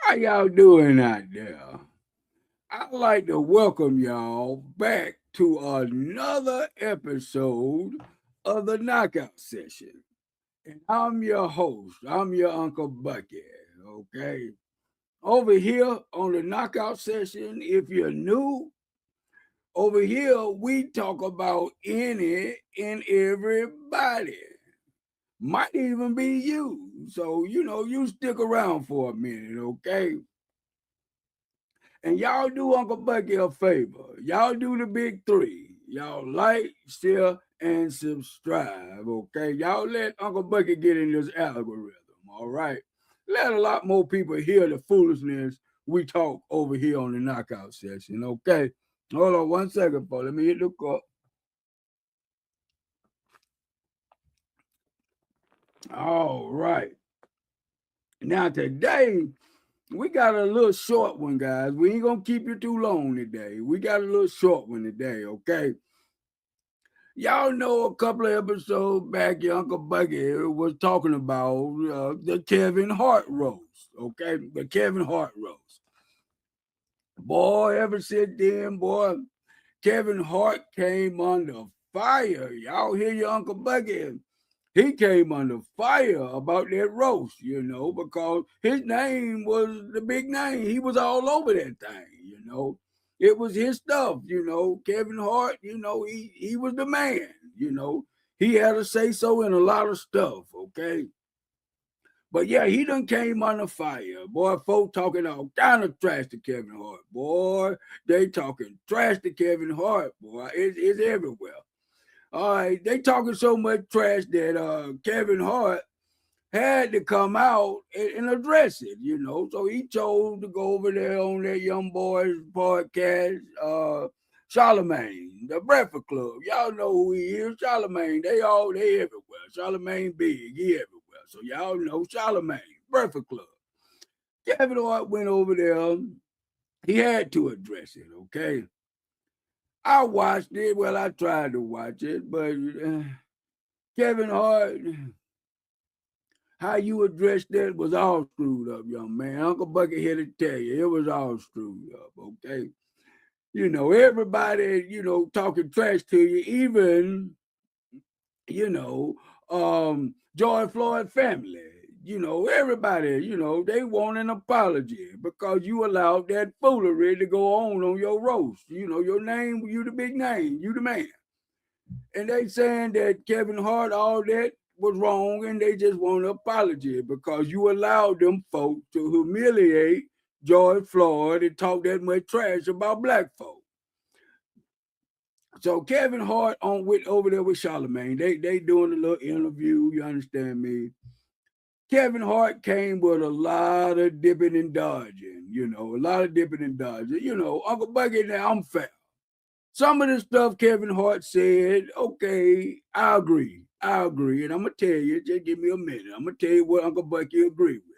How y'all doing out there? I'd like to welcome y'all back to another episode of the Knockout Session. And I'm your host. I'm your Uncle Bucky. Okay. Over here on the Knockout Session, if you're new, over here we talk about any and everybody. Might even be you. So, you stick around for a minute, okay? And y'all do Uncle Bucky a favor. Y'all do the big three. Y'all like, share, and subscribe. Okay. Y'all let Uncle Bucky get in this algorithm. All right. Let a lot more people hear the foolishness we talk over here on the knockout session. Okay. Hold on 1 second, Paul. Let me hit the cup. All right. Now today we got a little short one, guys. We ain't gonna keep you too long today. We got a little short one today, okay? Y'all know a couple of episodes back, your Uncle Bucky was talking about the Kevin Hart roast, okay? The Kevin Hart roast. Boy, ever since then, boy, Kevin Hart came under fire. Y'all hear your Uncle Bucky? He came under fire about that roast, because his name was the big name. He was all over that thing. It was his stuff. Kevin Hart, he was the man. He had a say so in a lot of stuff, okay? But yeah, he done came under fire. Boy, folk talking all kind of trash to Kevin Hart. Boy, they talking trash to Kevin Hart, boy. It's everywhere. All right, they talking so much trash that Kevin Hart had to come out and address it. So he chose to go over there on that young boy's podcast, Charlemagne, the Breakfast Club. Y'all know who he is, Charlemagne. They everywhere. Charlemagne big, he everywhere. So y'all know Charlemagne, Breakfast Club. Kevin Hart went over there. He had to address it, okay? I watched it. Well, I tried to watch it, but Kevin Hart, how you addressed that was all screwed up, young man. Uncle Bucky here to tell you, it was all screwed up, okay? Everybody, talking trash to you, even, you know, George Floyd family. Everybody, they want an apology because you allowed that foolery to go on your roast. Your name, you the big name, you the man. And they saying that Kevin Hart, all that was wrong, and they just want an apology because you allowed them folks to humiliate George Floyd and talk that much trash about black folk. So Kevin Hart on with over there with Charlemagne, they doing a little interview. You understand me? Kevin Hart came with a lot of dipping and dodging. A lot of dipping and dodging. Uncle Bucky, now I'm fair. Some of the stuff Kevin Hart said, okay, I agree. I agree. And I'm going to tell you, just give me a minute. I'm going to tell you what Uncle Bucky agreed with.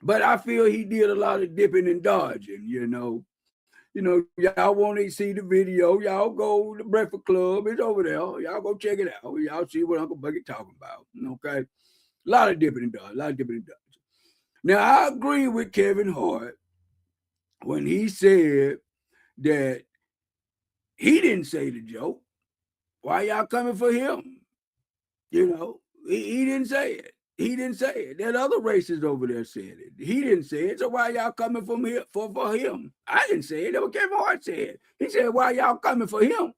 But I feel he did a lot of dipping and dodging. Y'all want to see the video, y'all go to the Breakfast Club. It's over there. Y'all go check it out. Y'all see what Uncle Bucky talking about. Okay? A lot of dipping and dodging. A lot of dipping and dodging. Now, I agree with Kevin Hart when he said that he didn't say the joke. Why y'all coming for him? He didn't say it. He didn't say it. That other racist over there said it. He didn't say it. So why y'all coming for me for him? I didn't say it. That was Kevin Hart said. He said, why y'all coming for him?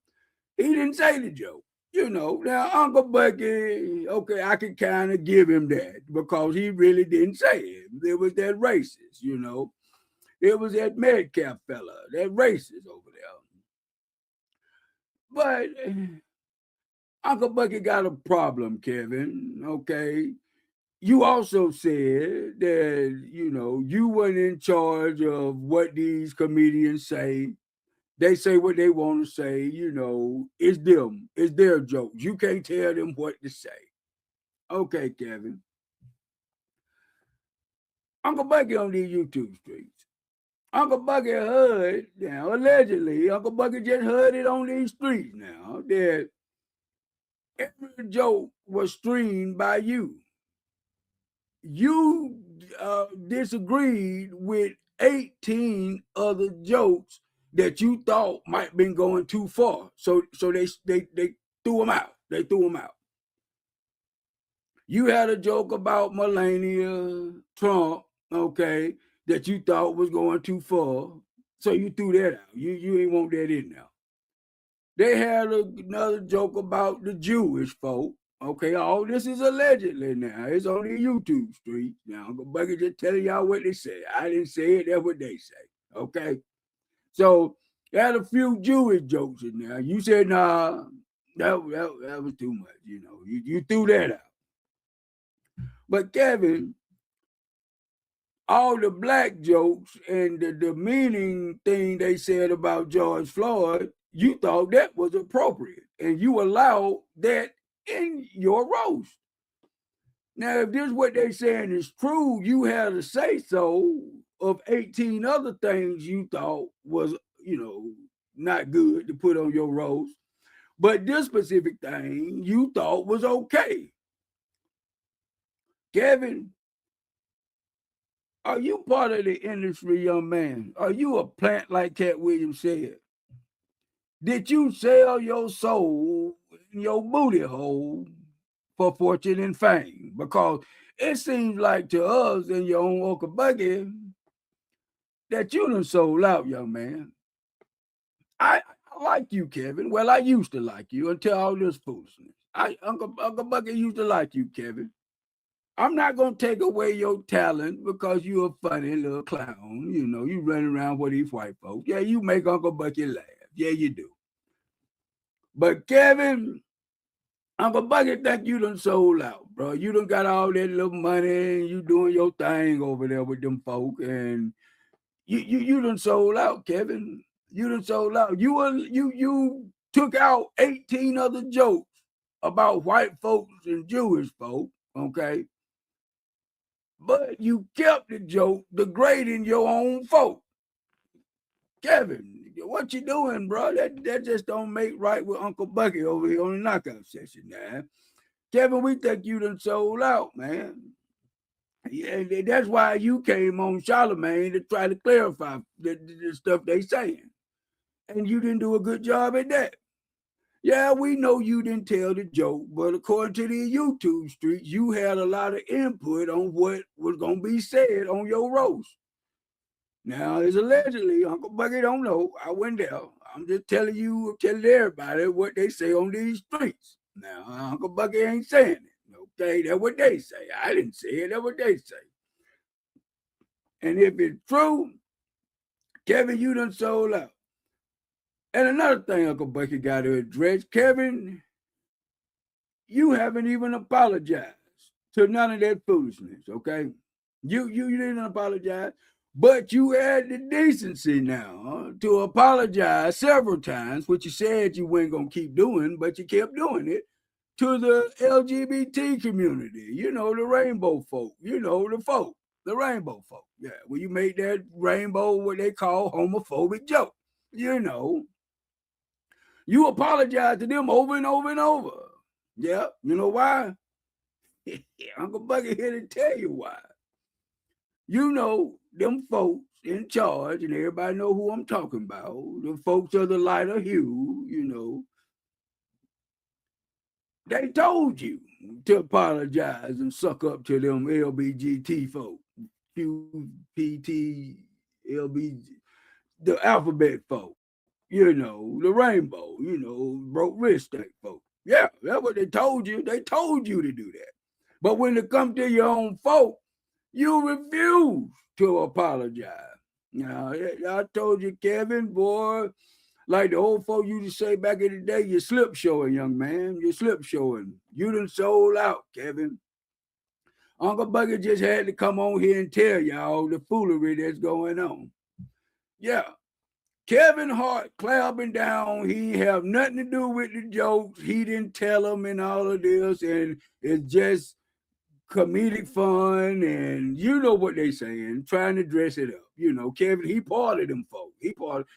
He didn't say the joke. Now Uncle Bucky, okay, I could kind of give him that because he really didn't say it. It was that racist. It was that Metcalf fella, that racist over there. But Uncle Bucky got a problem, Kevin. Okay. You also said that, you weren't in charge of what these comedians say. They say what they want to say, it's them. It's their jokes. You can't tell them what to say. Okay, Kevin. Uncle Bucky on these YouTube streets. Uncle Bucky heard, now allegedly, Uncle Bucky just heard it on these streets now, that every joke was streamed by you. You disagreed with 18 other jokes that you thought might have been going too far. So they threw them out. They threw them out. You had a joke about Melania Trump, okay, that you thought was going too far. So you threw that out. You ain't want that in there. They had another joke about the Jewish folk. Okay, all this is allegedly now. It's on the YouTube street. Now, Uncle Bucky just telling y'all what they say. I didn't say it, that's what they say. Okay? So, they had a few Jewish jokes in there. You said, nah, that was too much. You know, you threw that out. But Kevin, all the black jokes and the demeaning thing they said about George Floyd, you thought that was appropriate. And you allowed that in your roast. Now, if this what they saying is true, you had to say so of 18 other things you thought was, not good to put on your roast. But this specific thing you thought was okay. Kevin, are you part of the industry, young man? Are you a plant like Cat Williams said? Did you sell your soul in your booty hole for fortune and fame? Because it seems like to us and your own Uncle Bucky that you done sold out, young man. I like you, Kevin. Well, I used to like you until all this foolishness. Uncle Bucky used to like you, Kevin. I'm not gonna take away your talent because you're a funny little clown. You run around with these white folks. Yeah, you make Uncle Bucky laugh. Yeah, you do. But Kevin, Uncle Bucky think you done sold out, bro. You done got all that little money and you doing your thing over there with them folk, and you done sold out, Kevin. You done sold out. You took out 18 other jokes about white folks and Jewish folk, okay? But you kept the joke degrading your own folk. Kevin, what you doing, bro? That just don't make right with Uncle Bucky over here on the knockout session, man. Kevin, we think you done sold out, man. Yeah, that's why you came on Charlemagne to try to clarify the stuff they saying. And you didn't do a good job at that. Yeah, we know you didn't tell the joke, but according to the YouTube streets, you had a lot of input on what was going to be said on your roast. Now, it's allegedly, Uncle Bucky don't know. I went there. I'm just telling everybody what they say on these streets. Now, Uncle Bucky ain't saying it. Okay, that's what they say. I didn't say it. That's what they say. And if it's true, Kevin, you done sold out. And another thing Uncle Bucky got to address, Kevin, you haven't even apologized to none of that foolishness, okay? You didn't apologize, but you had the decency now to apologize several times, which you said you weren't going to keep doing, but you kept doing it, to the LGBT community, the rainbow folk, the rainbow folk. Yeah, well, you made that rainbow what they call homophobic joke, You apologize to them over and over and over. Yeah, you know why? Uncle Bucky here to tell you why. Them folks in charge, and everybody know who I'm talking about, the folks of the lighter hue, they told you to apologize and suck up to them LBGT folk, QPT, LBG, the alphabet folk, the rainbow, broke wrist thing folk. Yeah, that's what they told you. They told you to do that. But when it comes to your own folk, you refuse to apologize. Now, I told you, Kevin, boy, like the old folk used to say back in the day, you're slip showing, young man. You're slip showing. You done sold out, Kevin. Uncle Bucky just had to come on here and tell y'all the foolery that's going on. Yeah. Kevin Hart clapping down. He have nothing to do with the jokes. He didn't tell them and all of this. And it's just comedic fun, and you know what they saying, trying to dress it up. Kevin, he part of them folks.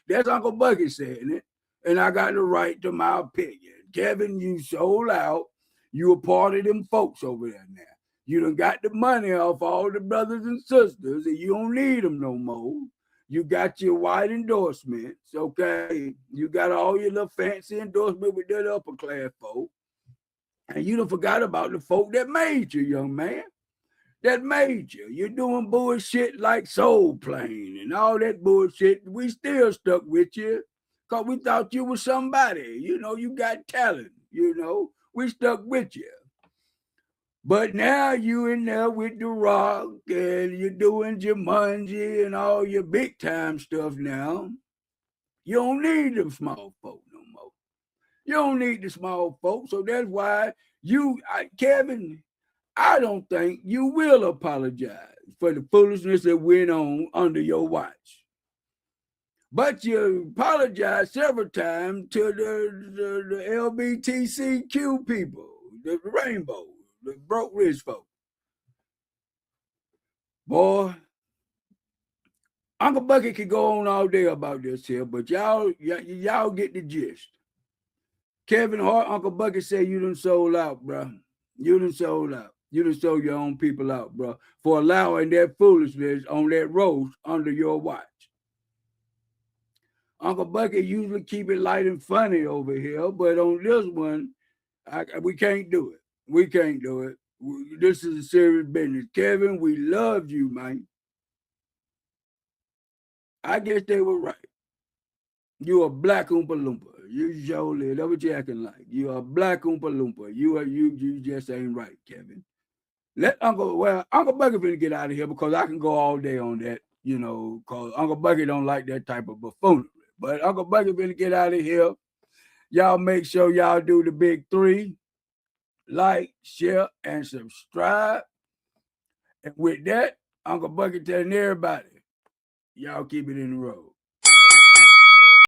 That's Uncle Bucky saying it, and I got the right to my opinion. Kevin, you sold out. You a part of them folks over there now. You done got the money off all the brothers and sisters, and you don't need them no more. You got your white endorsements, okay? You got all your little fancy endorsement with that upper class folk. And you done forgot about the folk that made you, young man. That made you. You're doing bullshit like Soul Plane and all that bullshit. We still stuck with you because we thought you was somebody. You know, you got talent. You know, we stuck with you. But now you in there with the Rock and you're doing Jumanji and all your big time stuff now. You don't need them small folk no more. You don't need the small folk. So that's why Kevin, I don't think you will apologize for the foolishness that went on under your watch. But you apologized several times to the LBTCQ people, the rainbow, the broke rich folk. Boy, Uncle Bucky could go on all day about this here, but y'all get the gist. Kevin Hart, Uncle Bucky said you done sold out, bro. You done sold out. You done sold your own people out, bro, for allowing that foolishness on that roast under your watch. Uncle Bucky usually keep it light and funny over here, but on this one, we can't do it. We can't do it. This is a serious business. Kevin, we love you, man. I guess they were right. You a black Oompa Loompa. You surely, that's what you acting like. You a black Oompa Loompa. You just ain't right, Kevin. Uncle Bucky finna get out of here because I can go all day on that, you know, because Uncle Bucky don't like that type of buffoonery. But Uncle Bucky finna get out of here. Y'all make sure y'all do the big three. Like, share, and subscribe. And with that, Uncle Bucky telling everybody, y'all keep it in the road.